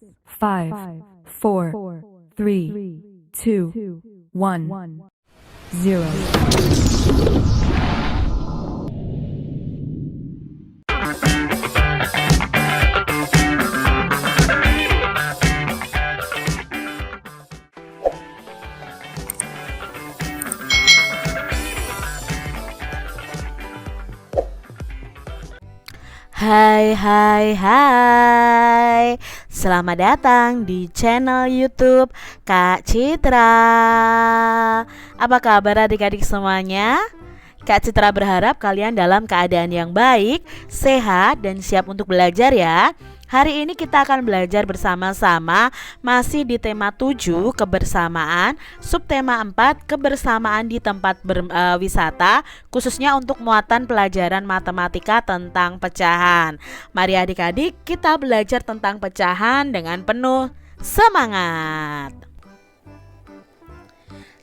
5, 4, 3, 2, 1, 0. Hai. Selamat datang di channel YouTube Kak Citra. Apa kabar adik-adik semuanya? Kak Citra berharap kalian dalam keadaan yang baik, sehat, dan siap untuk belajar ya. Hari ini kita akan belajar bersama-sama masih di tema 7 kebersamaan, subtema 4 kebersamaan di tempat wisata, khususnya untuk muatan pelajaran matematika tentang pecahan. Mari adik-adik kita belajar tentang pecahan dengan penuh semangat.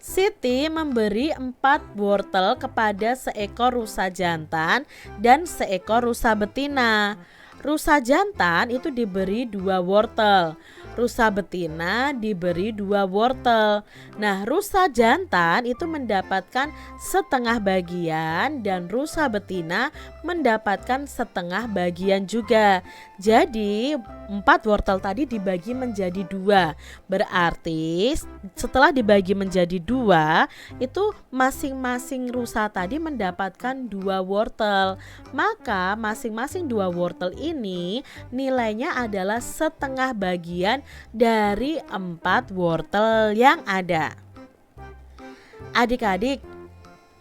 Siti memberi 4 wortel kepada seekor rusa jantan dan seekor rusa betina. Rusa jantan itu diberi 2 wortel, rusa betina diberi 2 wortel. Nah, rusa jantan itu mendapatkan setengah bagian dan rusa betina mendapatkan setengah bagian juga. Jadi 4 wortel tadi dibagi menjadi 2. Berarti setelah dibagi menjadi 2, itu masing-masing rusa tadi mendapatkan 2 wortel. Maka masing-masing 2 wortel ini nilainya adalah setengah bagian dari 4 wortel yang ada. Adik-adik,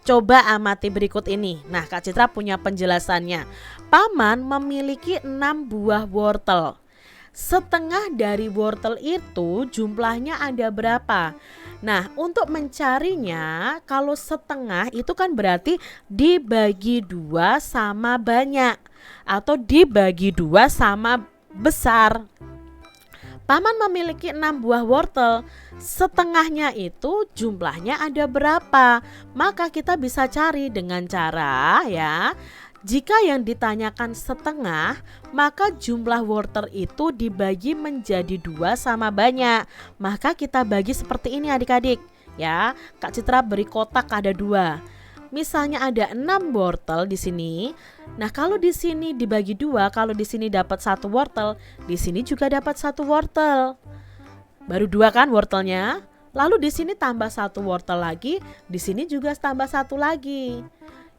coba amati berikut ini. Nah, Kak Citra punya penjelasannya. Paman memiliki 6 buah wortel. Setengah dari wortel itu jumlahnya ada berapa? Nah, untuk mencarinya, kalau setengah itu kan berarti dibagi 2 sama banyak atau dibagi 2 sama besar. Paman memiliki 6 buah wortel. Setengahnya itu jumlahnya ada berapa? Maka kita bisa cari dengan cara ya. Jika yang ditanyakan setengah, maka jumlah wortel itu dibagi menjadi 2 sama banyak. Maka kita bagi seperti ini adik-adik ya. Kak Citra beri kotak ada 2. Misalnya ada 6 wortel di sini. Nah, kalau di sini dibagi 2, kalau di sini dapat 1 wortel, di sini juga dapat 1 wortel. Baru 2 kan wortelnya? Lalu di sini tambah 1 wortel lagi, di sini juga tambah 1 lagi.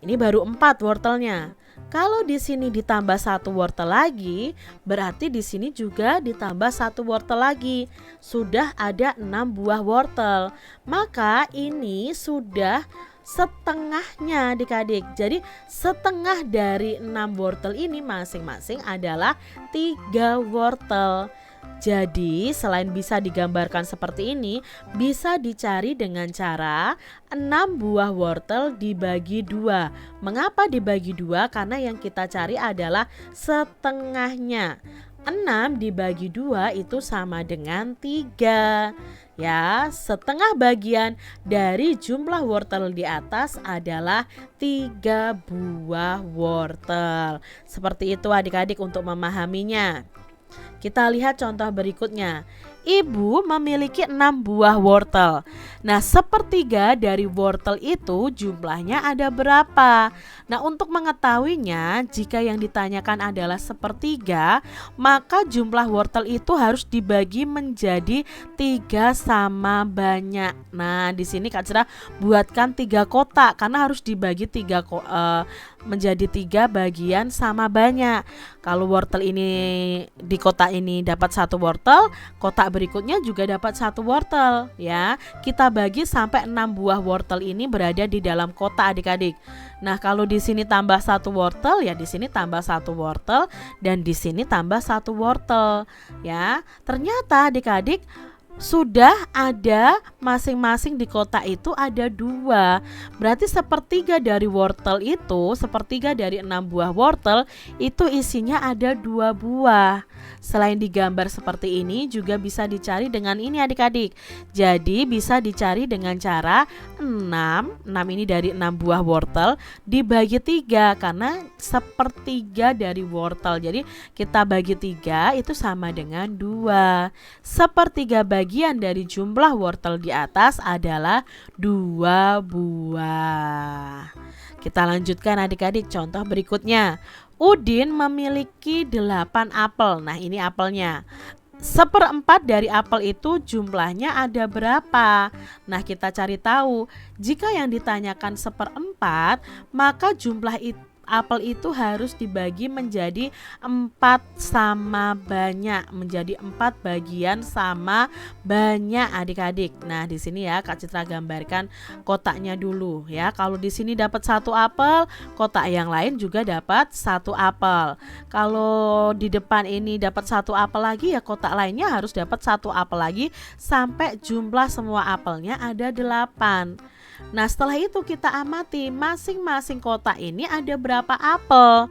Ini baru 4 wortelnya. Kalau di sini ditambah 1 wortel lagi, berarti di sini juga ditambah 1 wortel lagi. Sudah ada 6 buah wortel. Maka ini sudah setengahnya adik-adik. Jadi setengah dari 6 wortel ini masing-masing adalah 3 wortel. Jadi selain bisa digambarkan seperti ini, bisa dicari dengan cara 6 buah wortel dibagi 2. Mengapa dibagi 2? Karena yang kita cari adalah setengahnya. 6 dibagi 2 itu sama dengan 3. Ya, setengah bagian dari jumlah wortel di atas adalah 3 buah wortel. Seperti itu adik-adik untuk memahaminya. Kita lihat contoh berikutnya. Ibu memiliki 6 buah wortel. Nah, sepertiga dari wortel itu jumlahnya ada berapa? Nah, untuk mengetahuinya, jika yang ditanyakan adalah sepertiga, maka jumlah wortel itu harus dibagi menjadi 3 sama banyak. Nah, di sini Kak Citra buatkan 3 kotak karena harus dibagi menjadi 3 bagian sama banyak. Kalau wortel ini di kotak ini dapat 1 wortel, kotak berikutnya juga dapat 1 wortel ya. Kita bagi sampai 6 buah wortel ini berada di dalam kotak adik-adik. Nah, kalau di sini tambah 1 wortel ya di sini tambah 1 wortel dan di sini tambah 1 wortel ya. Ternyata adik-adik sudah ada masing-masing di kotak itu ada 2. Berarti sepertiga dari wortel itu, sepertiga dari 6 buah wortel itu isinya ada 2 buah. Selain digambar seperti ini juga bisa dicari dengan ini adik-adik. Jadi bisa dicari dengan cara 6 ini dari 6 buah wortel dibagi 3 karena sepertiga dari wortel. Jadi kita bagi 3 itu sama dengan 2. Sepertiga bagian dari jumlah wortel di atas adalah 2 buah. Kita lanjutkan adik-adik contoh berikutnya. Udin memiliki 8 apel. Nah ini apelnya. 1/4 dari apel itu jumlahnya ada berapa? Nah kita cari tahu. Jika yang ditanyakan 1/4, maka jumlah apel itu harus dibagi menjadi 4 sama banyak, menjadi 4 bagian sama banyak adik-adik. Nah di sini ya Kak Citra gambarkan kotaknya dulu ya. Kalau di sini dapat 1 apel, kotak yang lain juga dapat 1 apel. Kalau di depan ini dapat 1 apel lagi ya, kotak lainnya harus dapat 1 apel lagi sampai jumlah semua apelnya ada 8. Nah setelah itu kita amati masing-masing kotak ini ada berapa apel.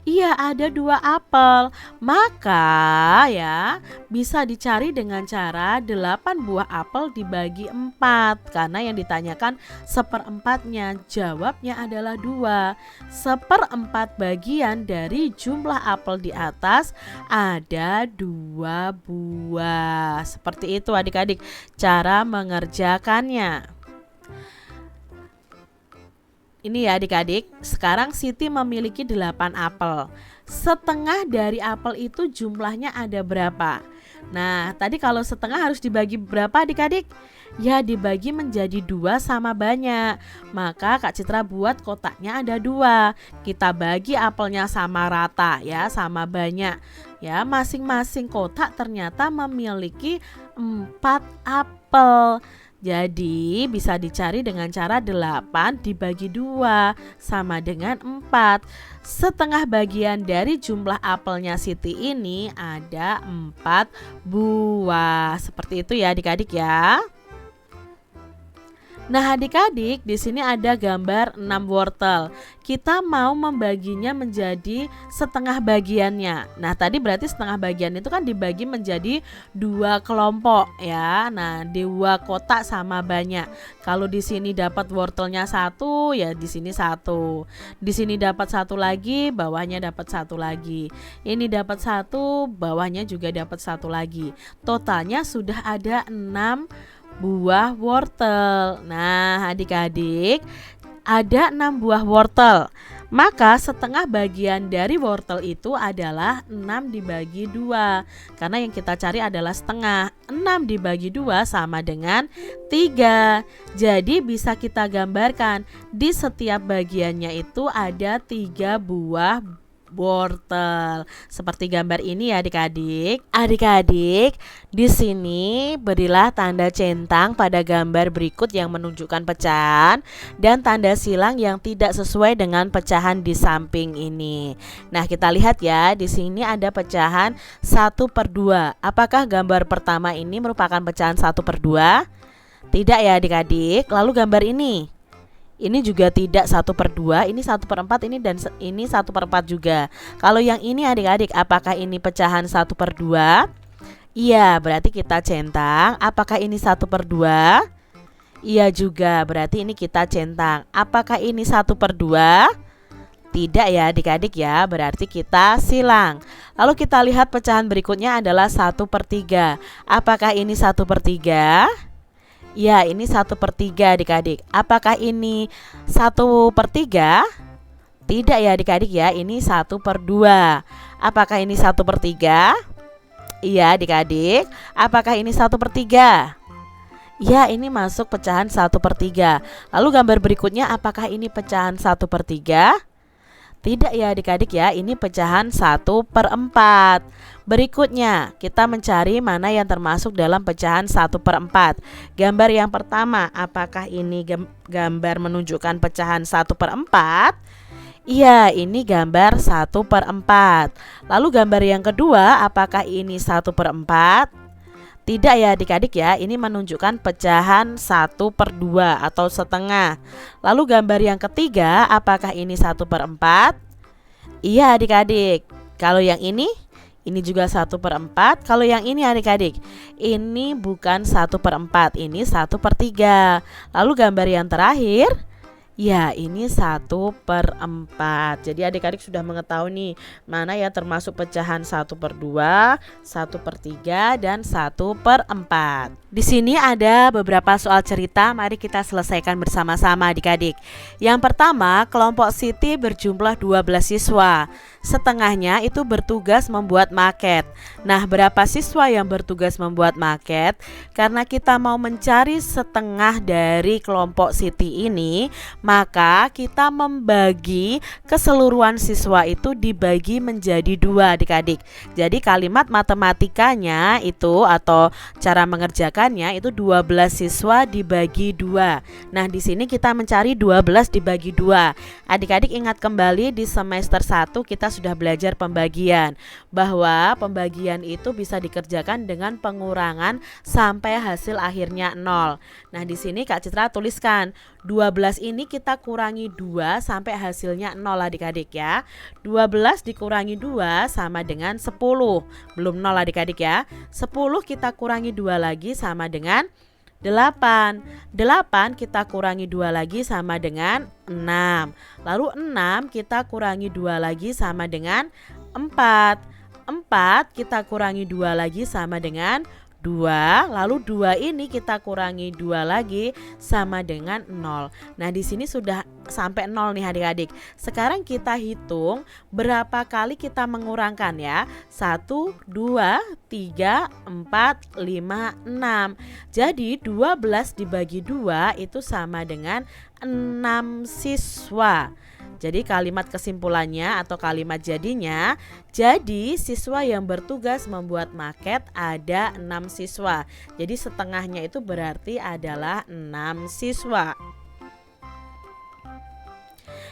Iya ada 2 apel. Maka ya bisa dicari dengan cara 8 buah apel dibagi 4. Karena yang ditanyakan 1/4-nya. Jawabnya adalah 2. 1/4 bagian dari jumlah apel di atas ada 2 buah. Seperti itu adik-adik cara mengerjakannya. Ini ya adik-adik, sekarang Siti memiliki 8 apel. Setengah dari apel itu jumlahnya ada berapa? Nah tadi kalau setengah harus dibagi berapa adik-adik? Ya dibagi menjadi 2 sama banyak. Maka Kak Citra buat kotaknya ada 2. Kita bagi apelnya sama rata ya, sama banyak. Ya masing-masing kotak ternyata memiliki 4 apel. Jadi bisa dicari dengan cara 8 dibagi 2 sama dengan 4. Setengah bagian dari jumlah apelnya Siti ini ada 4 buah. Seperti itu ya adik-adik ya. Nah adik-adik di sini ada gambar 6 wortel. Kita mau membaginya menjadi setengah bagiannya. Nah tadi berarti setengah bagian itu kan dibagi menjadi 2 kelompok ya. Nah 2 kotak sama banyak. Kalau di sini dapat wortelnya 1 ya di sini 1. Di sini dapat 1 lagi, bawahnya dapat 1 lagi. Ini dapat 1, bawahnya juga dapat 1 lagi. Totalnya sudah ada 6 buah wortel. Nah adik-adik ada 6 buah wortel. Maka setengah bagian dari wortel itu adalah 6 dibagi 2. Karena yang kita cari adalah setengah. 6 dibagi 2 sama dengan 3. Jadi bisa kita gambarkan di setiap bagiannya itu ada 3 buah wortel. Seperti gambar ini ya adik-adik. Adik-adik, di sini berilah tanda centang pada gambar berikut yang menunjukkan pecahan dan tanda silang yang tidak sesuai dengan pecahan di samping ini. Nah, kita lihat ya, di sini ada pecahan 1/2. Apakah gambar pertama ini merupakan pecahan 1/2? Tidak ya adik-adik. Lalu gambar ini juga tidak 1/2, ini 1/4 ini dan ini 1/4 juga. Kalau yang ini adik-adik, apakah ini pecahan 1/2? Iya, berarti kita centang. Apakah ini 1/2? Iya juga, berarti ini kita centang. Apakah ini 1/2? Tidak ya adik-adik ya, berarti kita silang. Lalu kita lihat pecahan berikutnya adalah 1/3. Apakah ini 1/3? Ya, ini 1/3 adik-adik. Apakah ini 1/3? Tidak ya adik-adik ya, ini 1/2. Apakah ini 1/3? Iya adik-adik. Apakah ini 1/3? Ya, ini masuk pecahan 1/3. Lalu gambar berikutnya, apakah ini pecahan 1/3? Tidak ya adik-adik ya, ini pecahan 1/4. Berikutnya kita mencari mana yang termasuk dalam pecahan 1/4. Gambar yang pertama, apakah ini gambar menunjukkan pecahan 1/4? Iya, ini gambar 1/4. Lalu gambar yang kedua, apakah ini 1/4? Tidak ya adik-adik ya, ini menunjukkan pecahan 1/2 atau setengah. Lalu gambar yang ketiga, apakah ini 1/4? Iya adik-adik. Kalau yang ini juga 1/4. Kalau yang ini adik-adik, ini bukan 1/4, ini 1/3. Lalu gambar yang terakhir, ya, ini 1/4. Jadi adik-adik sudah mengetahui nih mana ya termasuk pecahan 1/2, 1/3, dan 1/4. Di sini ada beberapa soal cerita, mari kita selesaikan bersama-sama adik-adik. Yang pertama, kelompok Siti berjumlah 12 siswa. Setengahnya itu bertugas membuat maket. Nah, berapa siswa yang bertugas membuat maket? Karena kita mau mencari setengah dari kelompok Siti ini, maka kita membagi keseluruhan siswa itu dibagi menjadi 2 adik-adik. Jadi kalimat matematikanya itu atau cara mengerjakannya itu 12 siswa dibagi 2. Nah, di sini kita mencari 12 dibagi 2. Adik-adik ingat kembali di semester 1 kita sudah belajar pembagian, bahwa pembagian itu bisa dikerjakan dengan pengurangan sampai hasil akhirnya 0. Nah, di sini Kak Citra tuliskan 12 ini kita kurangi 2 sampai hasilnya 0 adik-adik ya. 12 dikurangi 2 sama dengan 10. Belum 0 adik-adik ya. 10 kita kurangi 2 lagi sama dengan 8. 8 kita kurangi 2 lagi sama dengan 6. Lalu 6 kita kurangi 2 lagi sama dengan 4. 4 kita kurangi 2 lagi sama dengan 2, lalu 2 ini kita kurangi 2 lagi sama dengan 0. Nah, di sini sudah sampai 0 nih adik-adik. Sekarang kita hitung berapa kali kita mengurangkan ya. 1, 2, 3, 4, 5, 6. Jadi 12 dibagi 2 itu sama dengan 6 siswa. Jadi kalimat kesimpulannya atau kalimat jadinya, jadi siswa yang bertugas membuat maket ada 6 siswa. Jadi setengahnya itu berarti adalah 6 siswa.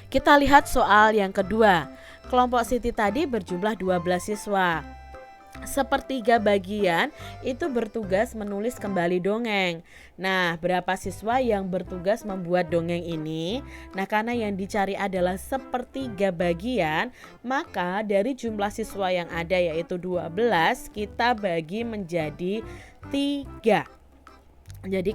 Kita lihat soal yang kedua. Kelompok Siti tadi berjumlah 12 siswa. Sepertiga bagian itu bertugas menulis kembali dongeng. Nah, berapa siswa yang bertugas membuat dongeng ini? Nah, karena yang dicari adalah sepertiga bagian, maka dari jumlah siswa yang ada yaitu 12, kita bagi menjadi 3. Jadi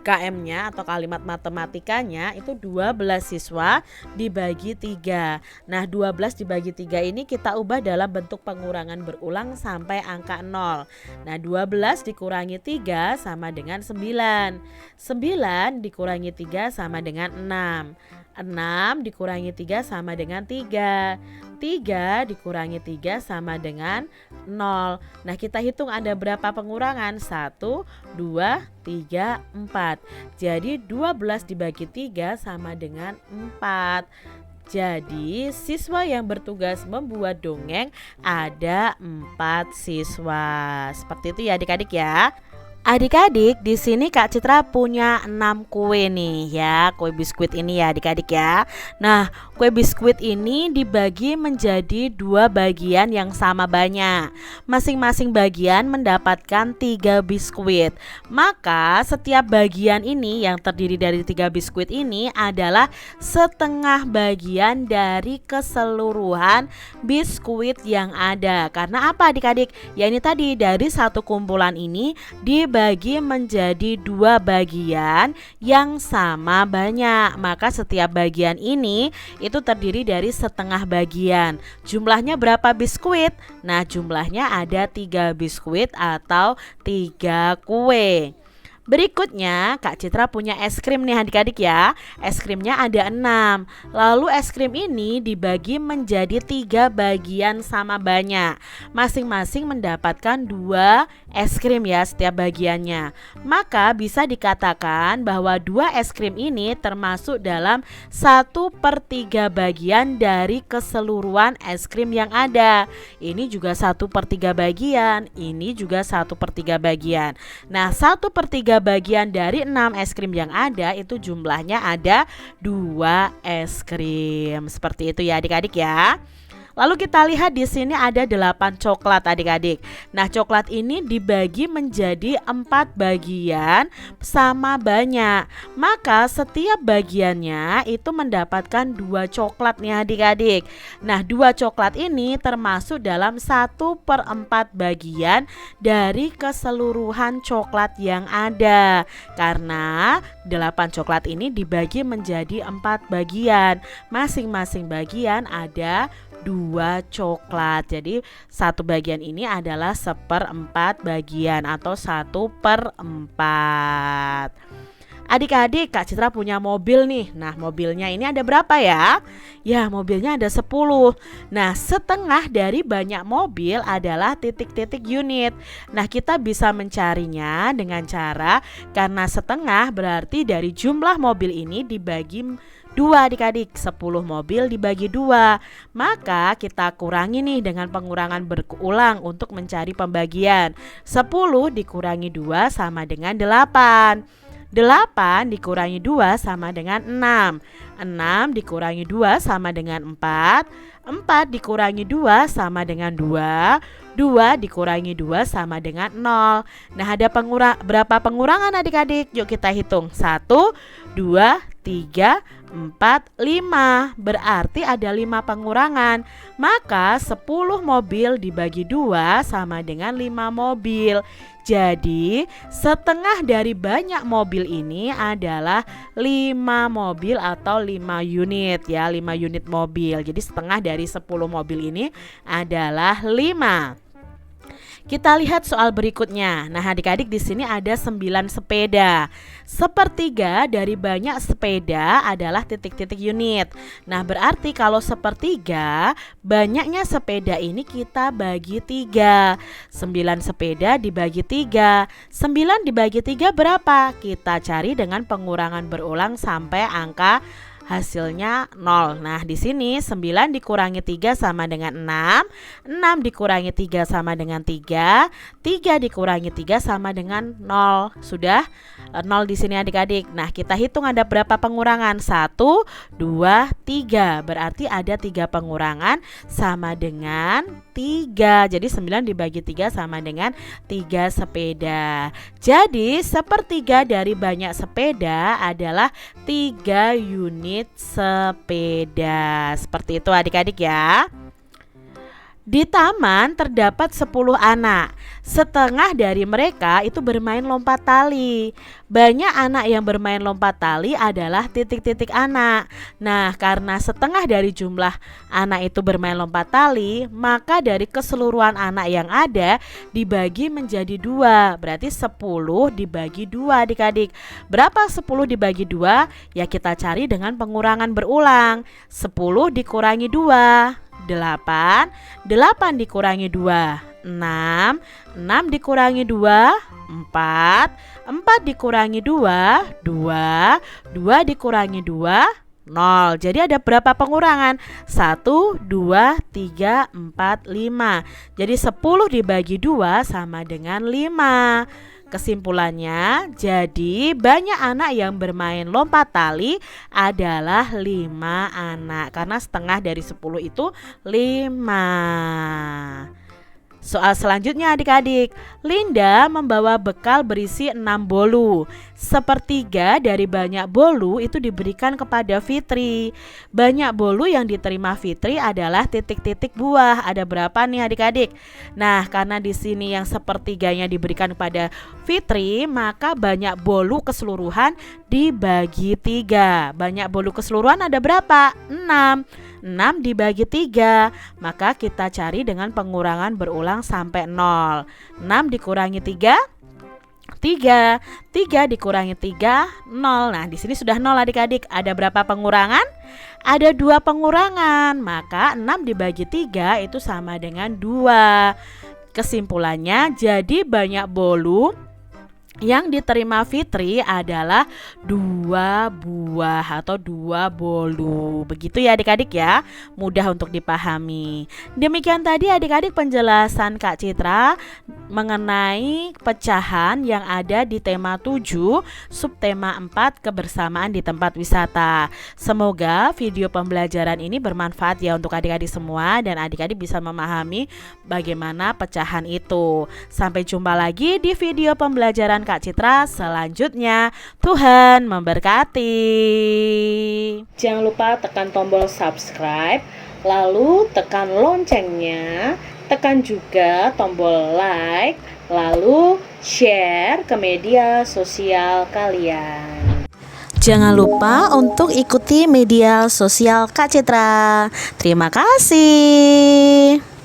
KM-nya atau kalimat matematikanya itu 12 siswa dibagi 3. Nah, 12 dibagi 3 ini kita ubah dalam bentuk pengurangan berulang sampai angka 0. Nah, 12 dikurangi 3 sama dengan 9. 9 dikurangi 3 sama dengan 6. 6 dikurangi 3 sama dengan 3. 3 dikurangi 3 sama dengan 0. Nah, kita hitung ada berapa pengurangan? 1, 2, 3, 4. Jadi 12 dibagi 3 sama dengan 4. Jadi siswa yang bertugas membuat dongeng ada 4 siswa. Seperti itu ya adik-adik ya. Adik-adik, di sini Kak Citra punya 6 kue nih ya, kue biskuit ini ya adik-adik ya. Nah, kue biskuit ini dibagi menjadi 2 bagian yang sama banyak. Masing-masing bagian mendapatkan 3 biskuit. Maka setiap bagian ini yang terdiri dari 3 biskuit ini adalah setengah bagian dari keseluruhan biskuit yang ada. Karena apa adik-adik? Ya ini tadi dari satu kumpulan ini dibagi menjadi 2 bagian yang sama banyak. Maka setiap bagian ini itu terdiri dari setengah bagian. Jumlahnya berapa biskuit? Nah, jumlahnya ada 3 biskuit atau 3 kue. Berikutnya Kak Citra punya es krim nih adik-adik ya. Es krimnya ada 6. Lalu es krim ini dibagi menjadi 3 bagian sama banyak. Masing-masing mendapatkan 2 es krim ya setiap bagiannya. Maka bisa dikatakan bahwa 2 es krim ini termasuk dalam 1/3 bagian dari keseluruhan es krim yang ada. Ini juga 1/3 bagian. Ini juga 1/3 bagian. Nah, 1/3 bagian dari 6 es krim yang ada itu jumlahnya ada 2 es krim. Seperti itu ya adik-adik ya. Lalu kita lihat di sini ada 8 coklat adik-adik. Nah, coklat ini dibagi menjadi 4 bagian sama banyak. Maka setiap bagiannya itu mendapatkan 2 coklat nih adik-adik. Nah, 2 coklat ini termasuk dalam 1/4 bagian dari keseluruhan coklat yang ada. Karena 8 coklat ini dibagi menjadi 4 bagian. Masing-masing bagian ada 2 coklat. Jadi satu bagian ini adalah 1/4 bagian atau 1/4. Adik-adik, Kak Citra punya mobil nih. Nah, mobilnya ini ada berapa ya? Ya, mobilnya ada 10. Nah, setengah dari banyak mobil adalah titik-titik unit. Nah, kita bisa mencarinya dengan cara, karena setengah berarti dari jumlah mobil ini dibagi 2 adik-adik, 10 mobil dibagi 2. Maka kita kurangi nih dengan pengurangan berulang untuk mencari pembagian. 10 dikurangi 2 sama dengan 8. 8 dikurangi 2 sama dengan 6. 6 dikurangi 2 sama dengan 4. 4 dikurangi 2 sama dengan 2. 2 dikurangi 2 sama dengan 0. Nah, ada berapa pengurangan adik-adik? Yuk kita hitung. 1, 2, 3, 4, 5. Berarti ada 5 pengurangan. Maka 10 mobil dibagi 2 sama dengan 5 mobil. Jadi setengah dari banyak mobil ini adalah 5 mobil atau 5 unit ya, 5 unit mobil. Jadi setengah dari 10 mobil ini adalah 5. Kita lihat soal berikutnya. Nah, adik-adik di sini ada 9 sepeda. Sepertiga dari banyak sepeda adalah titik-titik unit. Nah, berarti kalau sepertiga banyaknya sepeda ini kita bagi 3. 9 sepeda dibagi 3. 9 dibagi 3 berapa? Kita cari dengan pengurangan berulang sampai angka hasilnya 0. Nah, di sini 9 dikurangi 3 sama dengan 6. 6 dikurangi 3 sama dengan 3. 3 dikurangi 3 sama dengan 0. Sudah 0 di sini adik-adik. Nah, kita hitung ada berapa pengurangan? 1, 2, 3. Berarti ada 3 pengurangan sama dengan 3. Jadi 9 dibagi 3 sama dengan 3 sepeda. Jadi sepertiga dari banyak sepeda adalah 3 unit sepeda. Seperti itu adik-adik ya. Di taman terdapat 10 anak. Setengah dari mereka itu bermain lompat tali. Banyak anak yang bermain lompat tali adalah titik-titik anak. Nah, karena setengah dari jumlah anak itu bermain lompat tali, maka dari keseluruhan anak yang ada dibagi menjadi 2. Berarti 10 dibagi 2 adik-adik. Berapa 10 dibagi 2? Ya, kita cari dengan pengurangan berulang. 10 dikurangi 2. 8. 8 dikurangi 2, 6. 6 dikurangi 2, 4. 4 dikurangi 2, 2. 2 dikurangi 2, 0. Jadi ada berapa pengurangan? 1, 2, 3, 4, 5. Jadi 10 dibagi 2 sama dengan 5. Kesimpulannya, jadi banyak anak yang bermain lompat tali adalah 5 anak. Karena setengah dari 10 itu 5. Soal selanjutnya adik-adik, Linda membawa bekal berisi 6 bolu. Sepertiga dari banyak bolu itu diberikan kepada Fitri. Banyak bolu yang diterima Fitri adalah titik-titik buah. Ada berapa nih adik-adik? Nah, karena di sini yang sepertiganya diberikan kepada Fitri, maka banyak bolu keseluruhan dibagi 3. Banyak bolu keseluruhan ada berapa? 6. 6 dibagi 3. Maka kita cari dengan pengurangan berulang sampai 0. 6 dikurangi 3, 3. 3 dikurangi 3, 0. Nah, di sini sudah 0 adik-adik. Ada berapa pengurangan? Ada 2 pengurangan. Maka 6 dibagi 3 itu sama dengan 2. Kesimpulannya, jadi banyak bolu Yang diterima Fitri adalah 2 buah atau 2 bolu. Begitu ya adik-adik ya, mudah untuk dipahami. Demikian tadi adik-adik penjelasan Kak Citra mengenai pecahan yang ada di tema 7, subtema 4 kebersamaan di tempat wisata. Semoga video pembelajaran ini bermanfaat ya untuk adik-adik semua dan adik-adik bisa memahami bagaimana pecahan itu. Sampai jumpa lagi di video pembelajaran Kak Citra selanjutnya. Tuhan memberkati. Jangan lupa tekan tombol subscribe, lalu tekan loncengnya, tekan juga tombol like, lalu share ke media sosial kalian. Jangan lupa untuk ikuti media sosial Kak Citra. Terima kasih.